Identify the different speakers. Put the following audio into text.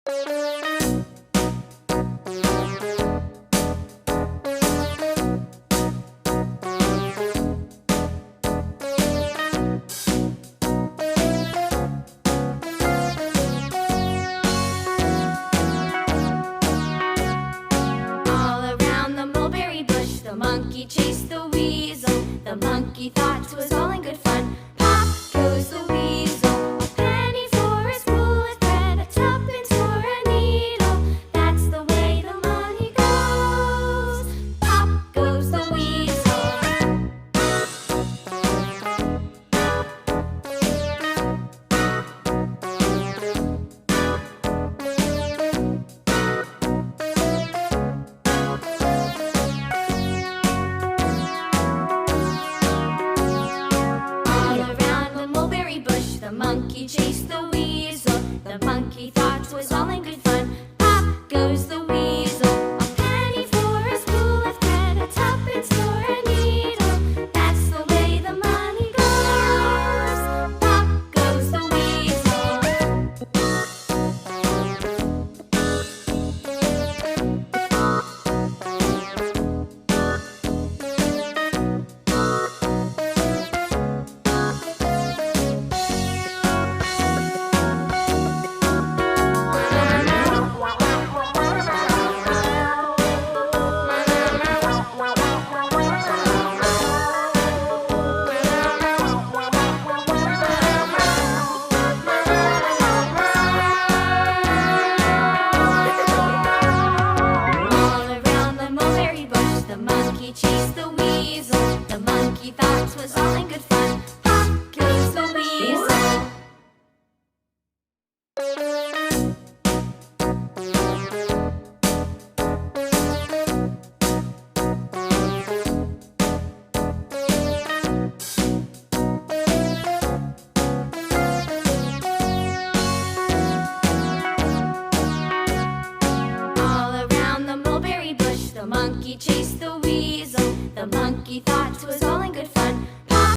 Speaker 1: around the mulberry bush, the monkey chased the weasel. The monkey thought 'twas all in good fun. Pop goes the weasel. A penny for a spool of thread, a tuppence for a needle. That's the way the money goes. Pop goes the weasel. The monkey chased the weasel. The monkey thought 'twas all in good fun. Pop goes the weasel. A penny for a spool of thread, a tuppence for a needle. That's the way the money goes. Pop goes the weasel. The monkey chased the weasel. The monkey thought 'twas all in good fun. Pop goes the weasel. All around the mulberry bush, the monkey chased the weasel. The monkey thought 'twas all